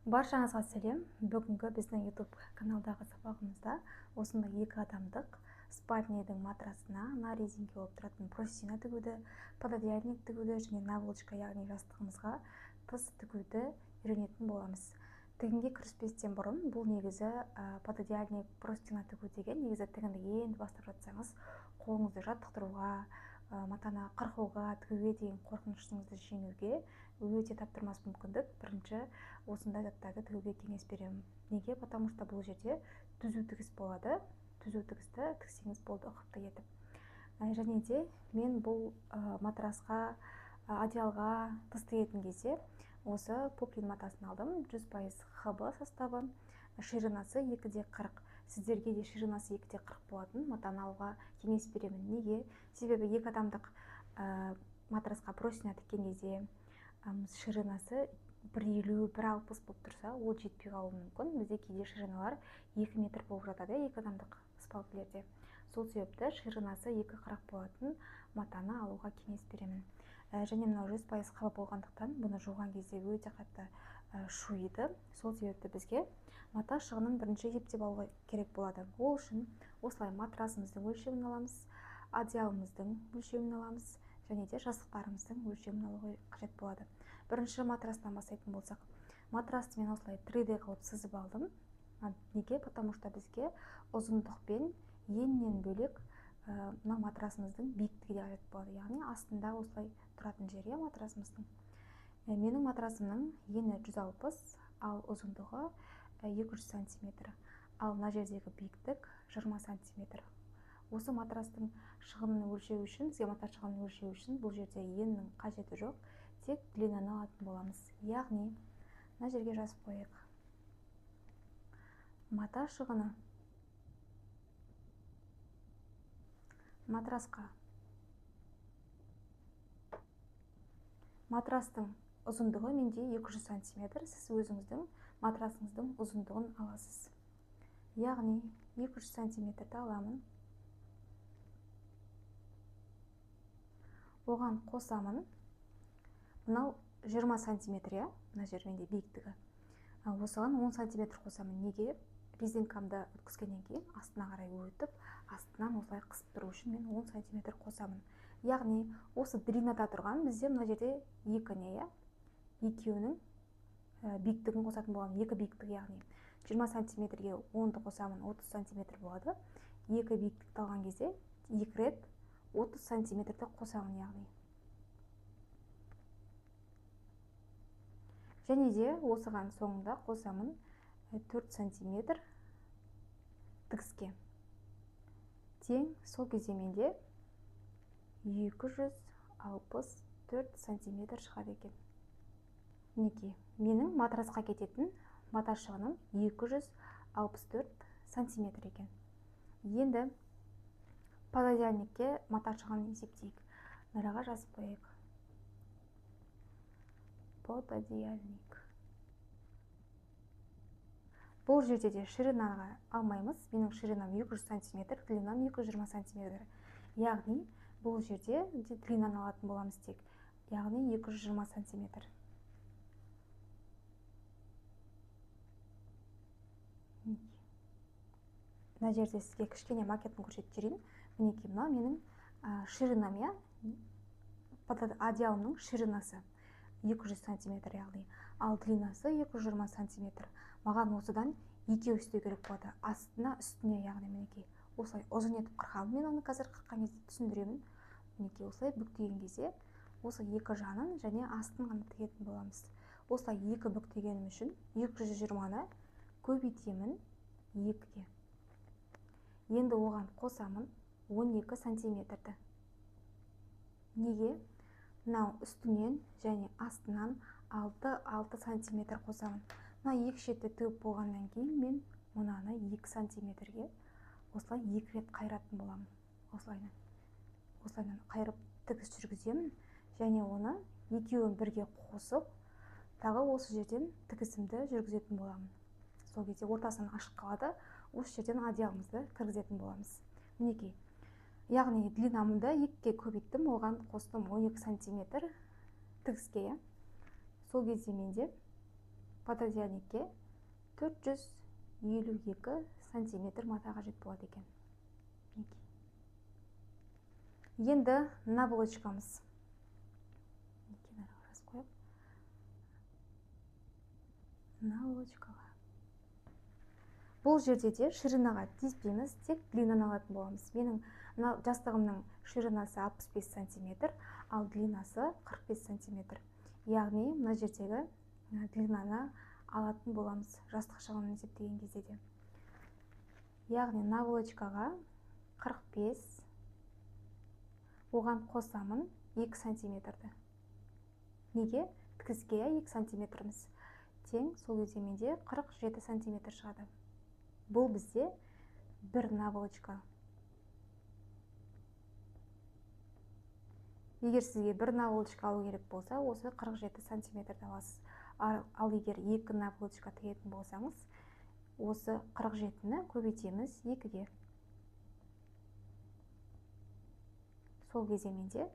Баршаңызға сәлем. Бүгінгі біздің YouTube каналдағы сабағымызда осындай 2 адамдық спальныйдың матрасына на резинке болып тұратын простыня тігуді, пододеяльник тігуді және наволочка, яғни жастығымызға тыс тігуді үйренетін боламыз. Тігінге кіріспестен бұрын, бұл негізі пододеяльник, простыня тігу деген негізі тігінді енді бастап жатсаңыз, қолыңызды жаттықтыруға, матаны қырқуға, тігуге деген қорқынышыңызды жеңуге өте таптырмас мүмкіндік. Бірінші осындай заттарды тігуге кеңес беремін. Неге? Потому что бұл жерде түзу тігіс болады. Түзу тігісті тіксеңіз болды ұқыпты етіп. Және де мен бұл матрасқа, одеялға тыс тігетін кезде осы поплин матасын алдым. 100% ХБ составы, ширинасы 2,40. Сіздерге де ширинасы 2,40 болатын матаны алуға кеңес беремін. Неге? Себебі 2 адамдық матрасқа простыня тіккен кезде ширинасы 1,50-1,60 болып тұрса, ол жетпей қалуы мүмкін. Бізде кейде шириналар 2 метр болып жатады 2 адамдық спалкілерде. Сол себепті ширинасы 2,40 болатын матаны алуға кеңес беремін. Және мынау 100% ХБ болғандықтан, бұны жуған кезде өте қатты шуиды. Сол себепті бізге мата шығынын бірінші ептеп алуға керек болады. Ол үшін осылай матрасымыздың өлшемін аламыз, одеялымыздың өлшемін аламыз, және де жастықтарымыздың өлшемін алуға қажет болады. Бірінші матрастан бастайтын болсақ, матрасты мен осылай 3D қылып сызып алдым. Неге? Потому что бізге ұзындықпен еннен бөлек мына матрасымыздың биіктігі де қажет болады. Яғни астында осылай тұратын жері матрасымыздың. Менің матрасымның ені 160, ал ұзындығы 200 сантиметр. Ал мына жердегі биіктік 20 сантиметр. Осы матрастың шығынын өлшеу үшін, бізге мата шығынын өлшеу үшін бұл жерде еннің қажеті жоқ, тек длинаны алатын боламыз. Яғни, мына жерге жазып қойық. Мата шығыны матрасқа. Матрастың ұзындығы менде 200 сантиметр. Сіз өзіңіздің матрасыңыздың ұзындығын аласыз. Яғни, 200 сантиметрді аламын. Оған қосамын. Мынау 20 сантиметр, мына жер менде биіктігі. Осыған 10 сантиметр қосамын. Неге? Резинкамды өткізгеннен кейін астына қарай өтіп, астынан осылай қысып тұру үшін мен 10 сантиметр қосамын. Яғни, осы длинада тұрған бізде мына жерде екеуінің биіктігін қосатын боламын. 2 биіктік, яғни 20 сантиметрге 10-ды қосамын, 30 сантиметр болады. 2 биіктікті алған кезде 2 рет 30 сантиметрді қосамын, яғни. Және де осыған соңында қосамын 4 сантиметр тігіске. Тең сол кезде менде 264 сантиметр шығады екен. Мінекей, менің матрасқа кететін мата шығыным 264 сантиметр екен. Енді пододеяльникке мата шығынын есептейік. Мынаға жазып қойық. Пододеяльник. Бұл жерде де ширинаға алмаймыз. Менің ширинам 200 сантиметр, длинам 220 сантиметр. Яғни, бұл жерде длинаны алатын боламыз тек. Яғни 220 сантиметр. Мына жерде сізге кішкене макетін көрсетіп жіберейін. Мінекей, мына менің ширинам, одеялымның ширинасы 200 сантиметр, яғни. Ал длинасы 220 сантиметр. Маған осыдан екеу істеу керек болады. Астына, үстіне, яғни мінекей. Осылай ұзын етіп қырқамын. Мен оны қазір қырқан кезде түсіндіремін. Мінекей, осылай бүктеген кезде осы екі жанын және астын ғана тігетін боламыз. Осылай 2 бүктегенім үшін 220-ны көбейтемін 2-ге. Енді оған қосамын 12 сантиметрді. Неге? Мынау үстінен және астынан 6 сантиметр қосамын. Мына екі шетті тігіп болғаннан кейін мен мынаны 2 сантиметрге осылай 2 рет қайратын боламын. Осылайынан қайрып тігіс жүргіземін. Және оны екеуін бірге қосып, тағы осы жерден тігісімді жүргізетін боламын. Сол кезде ортасынан ашық қалады, осы жерден одеялымызды кіргізетін боламыз. Мінекей, яғни длинамды 2-ге көбейттім, оған қостым 12 сантиметр тігіске. Сол кезде менде пододиальникке 452 сантиметр мата қажет болады екен. Енді наволочкамыз. Наволочкаға. Бұл жерде де ширинаға тиіспейміз, тек длинаны алатын боламыз. Менің жастығымның ширинасы 65 сантиметр, ал длинасы 45 сантиметр. Яғни, мына жердегі длинаны алатын боламыз жастық шығынын есептеген кезде де. Яғни, наволочкаға 45, оған қосамын 2 сантиметрді. Неге? Тігізге 2 сантиметріміз тең, сол кезде менде 47 сантиметр шығады. Бұл бізде бір наволочка. Егер сізге бір наволочка алу керек болса, осы 47 сантиметрді аласыз. Ал егер 2 наволочка тігетін болсаңыз, осы 47-ні көбейтеміз 2-ге. Сол кезде менде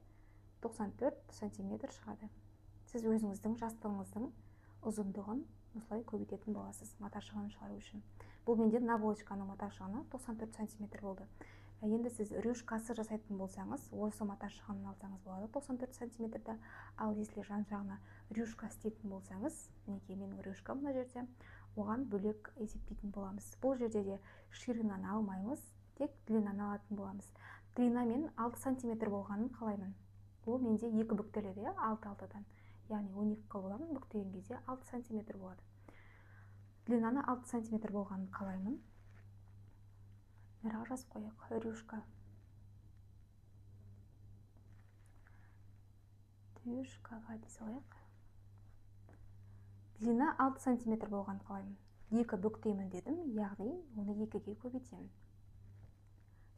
94 сантиметр шығады. Сіз өзіңіздің жастығыңыздың ұзындығын осылай көбейтетін боласыз мата шығынын шығару үшін. Бұл менде наволочканың мата шығыны 94 сантиметр болды. Енді сіз рюшкасы жасайтын болсаңыз, осы мата шығынын алсаңыз болады 94 сантиметрді. Ал если жан жағына рюшка істейтін болсаңыз, мінекей менің рюшкам мына жерде, оған бөлек есептейтін боламыз. Бұл жерде де ширинаны алмаймыз, тек длинаны алатын боламыз. Длина мен 6 сантиметр болғанын қалаймын. Бұл менде 2 бүктеледі, 6-6-дан. Яғни 12 боламын, бүктеген кезде 6 сантиметр болады. Длинаны 6 сантиметр болғанын қалаймын. Мынаға жазып қояйық, рюшка. Рюшкаға дей салайық. Длина 6 сантиметр болғанын қалаймын. 2 бүктеймін дедім, яғни оны 2-ге көбейтемін.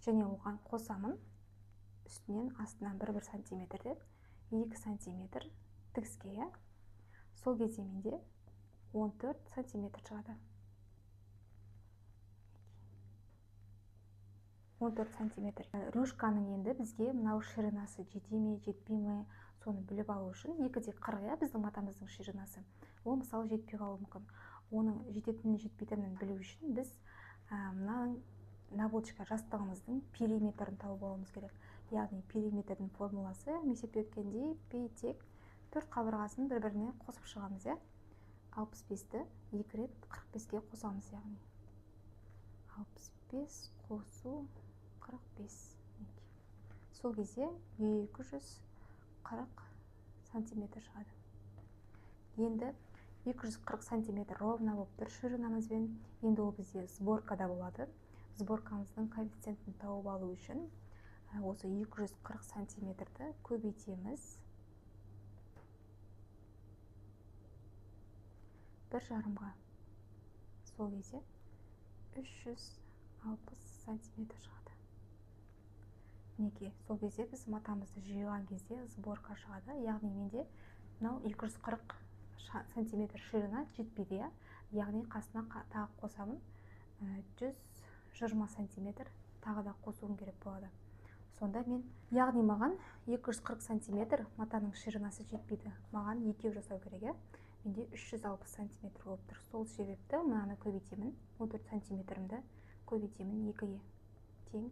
Және оған қосамын, үстінен астынан 1-1 сантиметрді 2 сантиметр тігізге. Сол кезде менде 14 сантиметр шығады. 14 сантиметр. Рюшканың енді бізге мынау ширинасы жете ме, жетпей ме, соны біліп алу үшін 2-де 40 біздің матамыздың ширинасы. Ол мысалы жетпей қалуы мүмкін. Оның жететінін, жетпейтінін білу үшін біз наволочка жастығымыздың периметрін тауып алуымыз керек. Яғни периметрдің формуласы есептеп өткендей пи тек 4 қабырғасын бір-біріне қосып шығамыз. 65-ті 2 рет 45-ге қосамыз. Яғни 65 қосу 45. Сол кезде 240 сантиметр шығады. Енді 240 сантиметр ровно болып тұр ширинамызбен. Енді ол бізде сборкада болады. Сборкамыздың коэффициентін тауып алу үшін осы 240 сантиметрді көбейтеміз. 1,5-ға. Сол кезде 360 сантиметр шығады. Неге? Сол кезде біз матамызды жиған кезде сборка шығады. Яғни менде 240 сантиметр ширина жетпейді. Яғни қасына тағы қосамын 120 сантиметр тағы да қосуым керек болады. Сонда мен, яғни маған 240 сантиметр матаның ширинасы жетпейді. Маған екеу жасау керек. Менде 360 сантиметр болып тұр. Сол себепті мынаны көбейтемін. 14 сантиметрімді көбейтемін 2-ге. Тең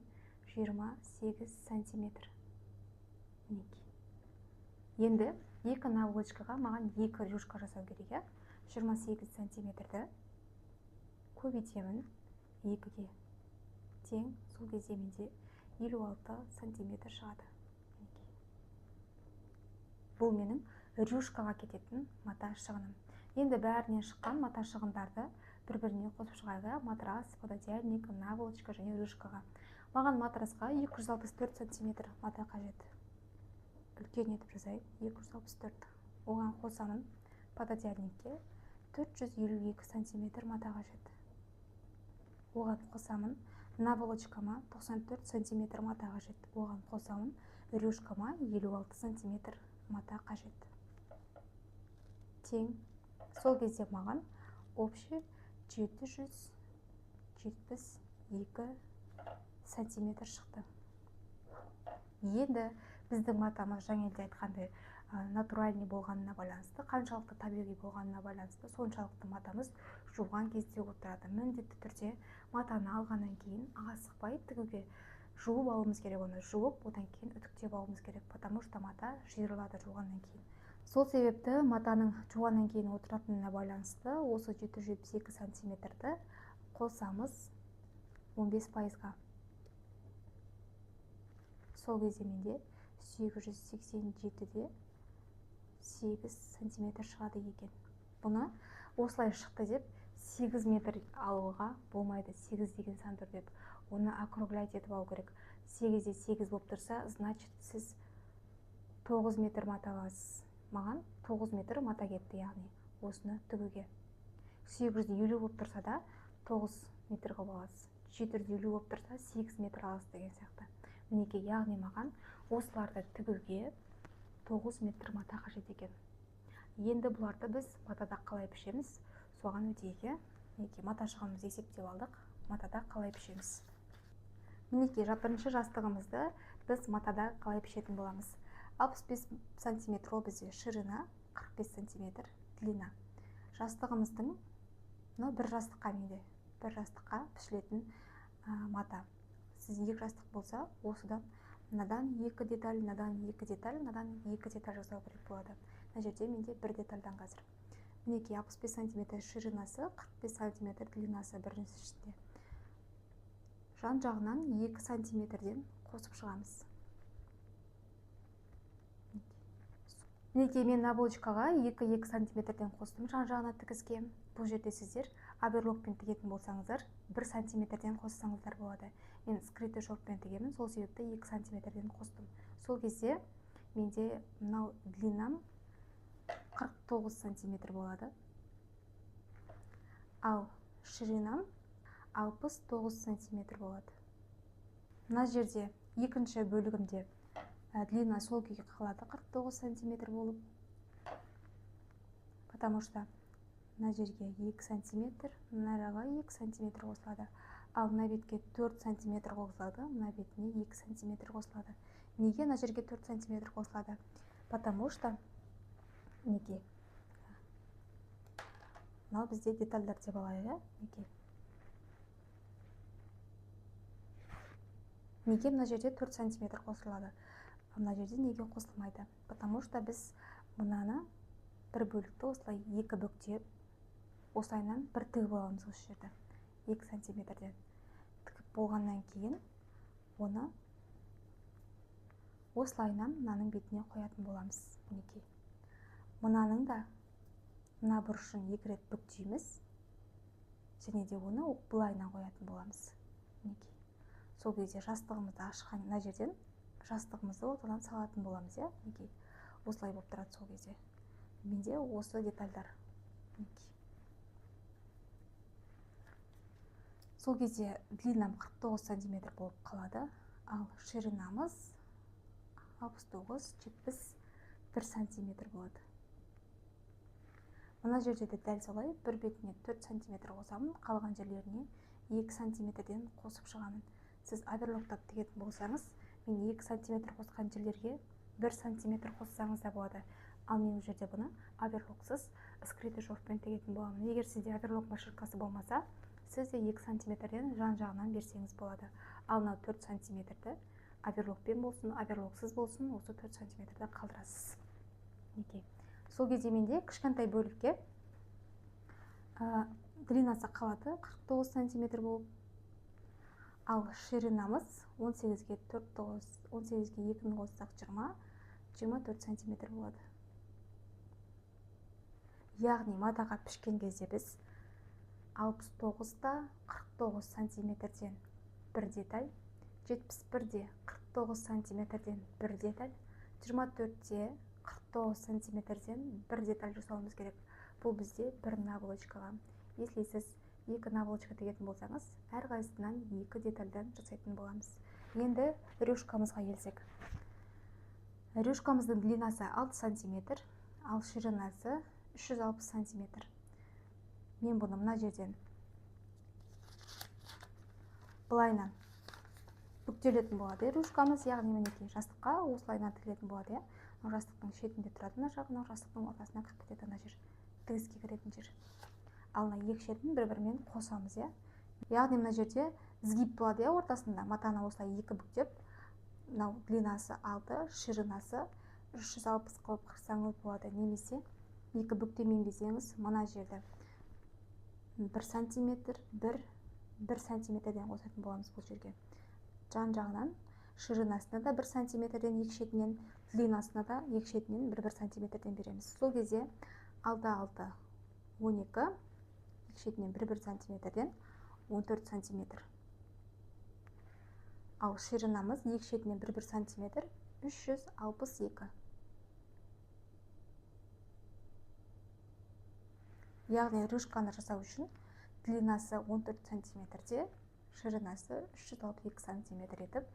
28 сантиметр. Енді 2 наволочкаға маған 2 рюшка жасау керек. 28 сантиметрді көбейтемін 2-ге. Тең, сол кезде менде 56 сантиметр шығады. Бұл менің рюшкаға кететін мата шығыным. Енді бәрінен шыққан мата шығындарды бір-біріне қосып шығайық. Матрас, пододиальник, наволочка және рюшкаға. Маған матрасқа 264 сантиметр мата қажет. Үлкен етіп жазайық, 264. Оған қосамын пододиальникке 452 сантиметр мата қажет. Оған қосамын наволочкама 94 сантиметр мата қажет. Оған қосамын рюшкама 56 сантиметр мата қажет. Тең, сол кезде маған общий 772 сантиметр шықты. Енді біздің матамыз жаңа айтқандай натуральный болғанына байланысты, қаншалықты табиғи болғанына байланысты соншалықты матамыз жуған кезде отырады. Міндетті түрде матаны алғаннан кейін асықпай тігуге жуып алуымыз керек, оны жуып, одан кейін үтіктеп алуымыз керек, потому что мата жиырылады жуғаннан кейін. Сол себепті матаның жуғаннан кейін отыратынына байланысты осы 772 сантиметрді қосамыз 15%-ға. Сол кезде менде 887-де 8 сантиметр шығады екен. Бұны осылай шықты деп 8 метр алуға болмайды. 8 деген сан тұр деп оны округлять етіп алу керек. 8-де 8 болып тұрса, значит сіз 9 метр мата аласыз. Маған 9 метр мата кетті, яғни осыны тігуге. 850 болып тұрса да 9 метр қылып аласыз. 750 болып тұрса 8 метр аласыз деген сияқты. Мінекей, яғни маған осыларды тігуге 9 метр мата қажет екен. Енді бұларды біз матада қалай пішеміз, соған өтейік. Мінекей, мата шығынымызды есептеп алдық. Матада қалай пішеміз. Мінекей, бірінші жастығымызды біз матада қалай пішетін боламыз. 65 сантиметр ол бізде ширина, 45 сантиметр длина. Жастығымыздың, бір жастыққа менде, бір жастыққа пішілетін мата. Сіз екі жастық болса, осыдан мынадан 2 деталь, мынадан 2 деталь, мынадан 2 деталь жасау керек болады. Мына жерде менде 1 детальдан қазір. Мінекей, 65 сантиметр ширинасы, 45 сантиметр длинасы біріншісінде. Жан жағынан 2 сантиметрден қосып шығамыз. Мінекей, мен наволочкаға 2 сантиметрден қостым жан жағына тігізге. Бұл жерде сіздер оверлокпен тігетін болсаңыздар, 1 сантиметрден қоссаңыздар болады. Мен скрытый шовпен тігемін, сол себепті 2 сантиметрден қостым. Сол кезде менде мынау длинам 49 сантиметр болады. Ал ширинам 69 сантиметр болады. Мына жерде екінші бөлігімде длина сол күйге қалады 49 сантиметр болып. Потому что мына жерге 2 сантиметр, мынараға 2 сантиметр қосылады. Ал мына бетке 4 сантиметр қосылады, мына бетіне 2 сантиметр қосылады. Неге мына жерге 4 сантиметр қосылады? Потому что неге? Мынау бізде детальдар деп алайық, неге? Неге мына жерде 4 сантиметр қосылады? Мына жерде неге қосылмайды? Потому что біз мынаны бір бөлікті осылай 2 бүктеп, осылайынан бір тігіп аламыз осы жерді. 2 сантиметрден тігіп болғаннан кейін оны осылайынан мынаның бетіне қоятын боламыз. Мінекей. Мынаның да мына бұрышын 2 рет бүктейміз және де оны былайынан қоятын боламыз. Мінекей. Сол кезде жастығымызды ашқан мына жерден жастығымызды ортадан салатын боламыз, иә? Мінекей. Осылай болып тұрады сол кезде. Менде осы детальдар. Мінекей. Сол кезде длинам 49 сантиметр болып қалады, ал ширинамыз 69-71 сантиметр болады. Мына жерде де дәл солай, бір бетіне 4 сантиметр қосамын, қалған жерлеріне 2 сантиметрден қосып шығамын. Сіз оверлоктап тігетін болсаңыз, мен 2 сантиметр қосқан жерлерге 1 сантиметр қоссаңыз да болады. Ал мен бұл жерде бұны оверлоксыз скрытый шовпен тігетін боламын. Егер сізде оверлок машинкасы болмаса, сіз де 2 сантиметрден жан жағынан берсеңіз болады. Ал мынау 4 сантиметрді оверлокпен болсын, оверлоксыз болсын, осы 4 сантиметрді қалдырасыз. Неге? Сол кезде менде кішкентай бөлікке длинасы қалады 49 сантиметр болып. Ал ширинамыз 18-ге 2-ні қоссақ 24 сантиметр болады. Яғни матаға пішкен кезде біз 69-да 49 сантиметрден 1 деталь, 71-де 49 сантиметрден 1 деталь, 24-де 49 сантиметрден 1 деталь жасауымыз керек. Бұл бізде бір наволочкаға. Если сіз 2 наволочка тігетін болсаңыз, әрқайсысынан 2 детальдан жасайтын боламыз. Енді рюшкамызға келсек. Рюшкамыздың длинасы 6 сантиметр, ал ширинасы 360 сантиметр. Мен бұны мына жерден былайынан бүктелетін болады. Рюшкамыз, яғни мінекей жастыққа осылайынан тігілетін болады. жастықтың шетінде тұрады мына жағы, жастықтың ортасына кіріп кетеді ана жер, тігіске кіретін жер. Ал мына екі шетін бір-бірімен қосамыз, иә. Яғни мына жерде сгиб болады, иә, ортасында. Матаны осылай екі бүктеп, мынау длинасы 6, ширинасы 360 қылып қырсаңыз болады. Немесе екі бүктемен безеңіз, мына жерді 1 сантиметр, 1 сантиметрден қосатын боламыз бұл жерге. Жан жағынан ширинасына да 1 сантиметрден екі шетінен, длинасына да екі шетінен 1 сантиметрден береміз. Сол кезде 6, 12, екі шетінен 1 сантиметрден 14 сантиметр. Ал ширинамыз екі шетінен 1 сантиметр, 362. Яғни рюшканы жасау үшін длинасы 14 сантиметрде, ширинасы 362 сантиметр етіп,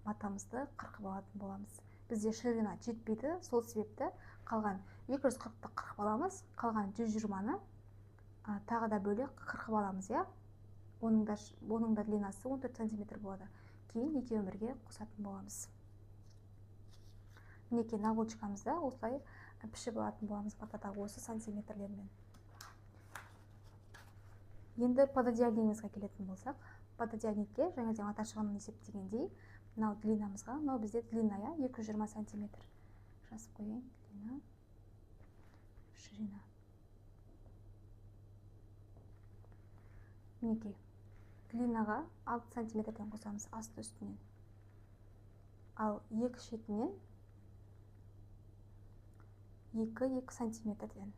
матамызды қырқып алатын боламыз. Бізде ширина жетпейді, сол себепті қалған 240-ты қырқып аламыз, қалған 120-ны тағы да бөлек қырқып аламыз, иә. Оның да длинасы 14 сантиметр болады. Кейін екеуін бірге қосатын боламыз. Мінекей наволочкамызда осылай пішіп алатын боламыз матада осы сантиметрлермен. Енді пододиагнигімізге келетін болсақ, пододиагнигке жаңа мата шығынын есептегендей, мынау длинамызға, мынау бізде длина, 220 сантиметр. Жазып қойайын, длина, ширина. Мінекей, длинаға 6 сантиметрден қосамыз асты үстінен. Ал екі шетінен 2 сантиметрден.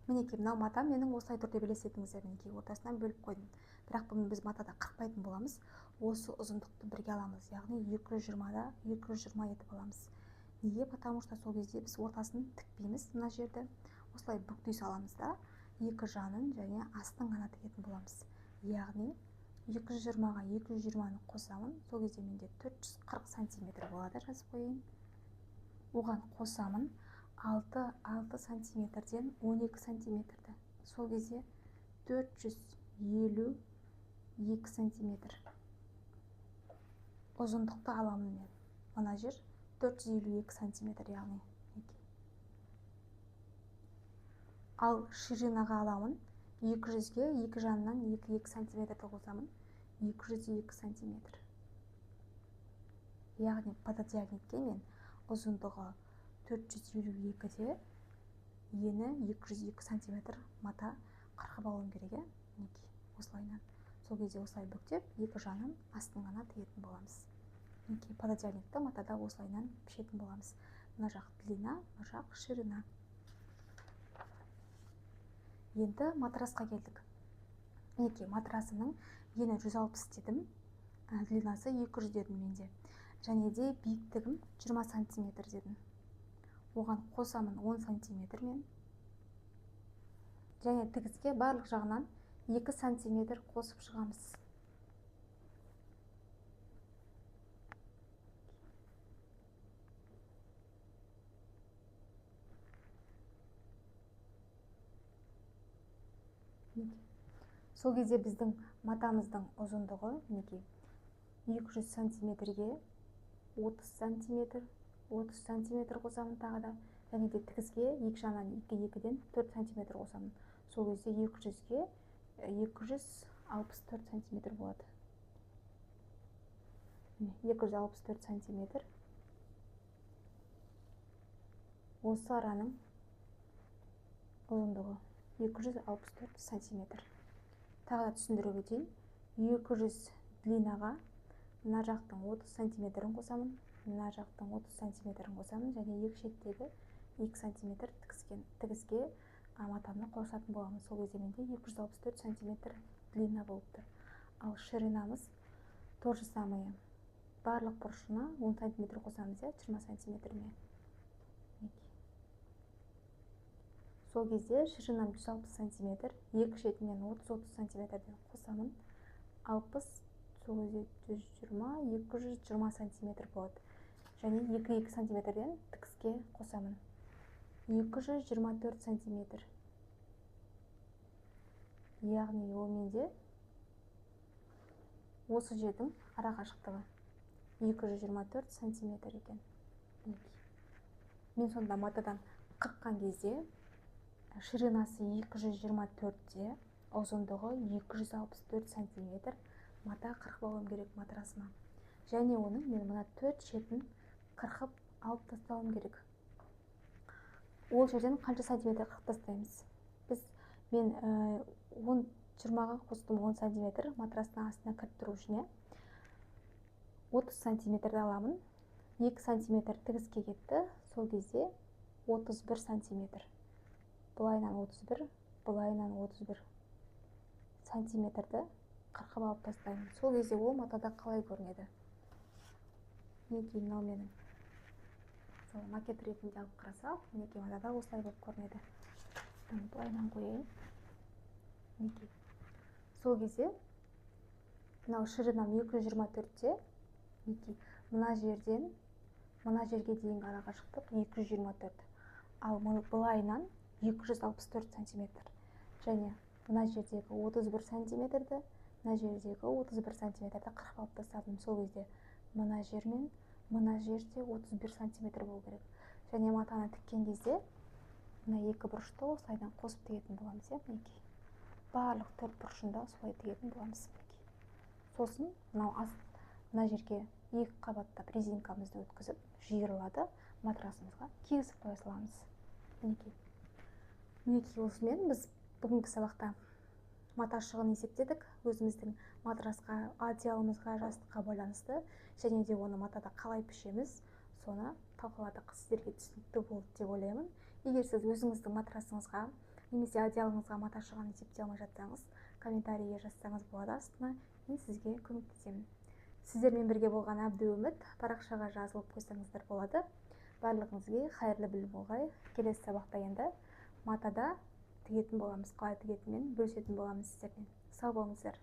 Мінекей, мынау мата менің осылай түрде елестетіңіздер, мінекей ортасынан бөліп қойдым. Бірақ бұны біз матада қырқпайтын боламыз. Осы ұзындықты бірге аламыз, яғни 220-да 220 етіп аламыз. Неге? Потому что сол кезде біз ортасын тікпейміз, мына жерді осылай бүктей саламыз да, екі жанын және астын ғана тігетін боламыз. Яғни 220-ға 220-ны қосамын, сол кезде менде 440 сантиметр болады, жазып қойайын. Оған қосамын 6 сантиметрден 12 сантиметрді. Сол кезде 452 сантиметр. Ұзындықты аламын мен. Мына жер 452 сантиметр, яғни. Ал ширинаға аламын. 200-ге екі жанынан 2 сантиметрді қосамын. 202 сантиметр. Яғни пододиагникке мен ұзындығы 452-де ені 202 сантиметр мата қырқып алуым керек, мінекей, осылайынан. Сол кезде осылай бүктеп, екі жанын астын ғана тігетін боламыз. Мінекей, пододиагникті матада осылайынан пішетін боламыз. Мына жақ длина, мына жақ ширина. Енді матрасқа келдік. Мінекей, матрасының ені 160 дедім, длинасы 200 дедім менде. Және де биіктігім 20 сантиметр дедім. Оған қосамын 10 сантиметр мен. Және тігіске барлық жағынан 2 сантиметр қосып шығамыз. Сол кезде біздің матамыздың ұзындығы, мінекей, 200 сантиметрге 30 сантиметр, 30 сантиметр қосамын тағы да, және де тігіске екі жағынан 2-2-ден 4 сантиметр қосамын. Сол кезде 200-ге 264 сантиметр болады. 264 сантиметр. Осы араның ұзындығы 264 сантиметр. Тағы да түсіндіріп өтейін. 200 длинаға мына жақтың 30 сантиметрін қосамын, мына жақтың 30 сантиметрін қосамын, және екі шеттегі 2 сантиметр тігіске матамны қосатын боламыз. Сол кезде менде 264 сантиметр длина болып тұр. Ал ширинамыз тоже самое. Барлық бұрышына 10 сантиметр қосамыз, 20 сантиметрме. Сол кезде ширинам 160 сантиметр, екі шетінен 30 сантиметрден қосамын, 60, сол кезде 120, 220 сантиметр болады. Және 2 сантиметрден тігіске қосамын. 224 сантиметр. Яғни ол менде осы жердің ара қашықтығы 224 сантиметр екен. мен сонда матадан қырыққан кезде ширинасы 224-те, ұзындығы 264 сантиметр мата қырқып алуым керек матрасыма. Және оның мен мына 4 шетін қырқып алып тастауым керек. Ол жерден қанша сантиметр қырқып тастаймыз? Мен 20-ға қостым 10 сантиметр матрастың астына кіріп тұру үшін 30 сантиметрді аламын. 2 сантиметр тігіске кетті. Сол кезде 31 сантиметр. Бұлайынан 31, бұлайынан 31 сантиметрді қырқып алып тастаймын. Сол кезде ол матада қалай көрінеді? Мінекей мынау менің макет ретінде алып қарасақ, мінекей матада осылай болып көрінеді. Бұлайынан қояйын. Мінекей. Сол кезде мынау ширинам 224-те, мінекей мына жерден мына жерге дейінгі арақашықтық 224. Ал бұлайынан 264 сантиметр. Және мына жердегі 31 сантиметрді, мына жердегі 31 сантиметрді қырқып алып тастадым. Сол кезде мына жер мен мына жерде 31 сантиметр болу керек. Және матаны тіккен кезде мына екі бұрышты осылайдан қосып тігетін боламыз. Мінекей. Барлық төрт бұрышында солай тігетін боламыз. Сосын мына жерге екі қабаттап резинкамызды өткізіп жиырылады, матрасымызға кигізіп қоя саламыз. Мінекей осымен біз бүгінгі сабақта мата шығынын есептедік. Өзіміздің матрасқа, одеялымызға, жастыққа байланысты және де оны матада қалай пішеміз, соны талқыладық. Сіздерге түсінікті болды деп ойлаймын. Егер сіз өзіңіздің матрасыңызға немесе одеялыңызға мата шығынын есептей алмай жатсаңыз, комментарийге жазсаңыз болады астына, мен сізге көмектесемін. Сіздермен бірге болған әбді үміт. Парақшаға жазылып қойсаңыздар болады. Барлығыңызге қайырлы білім болғай. Келесі сабақта енді матада тігетін боламыз. Қалай тігетінмен бөлісетін боламыз сіздермен. Сау болыңыздар.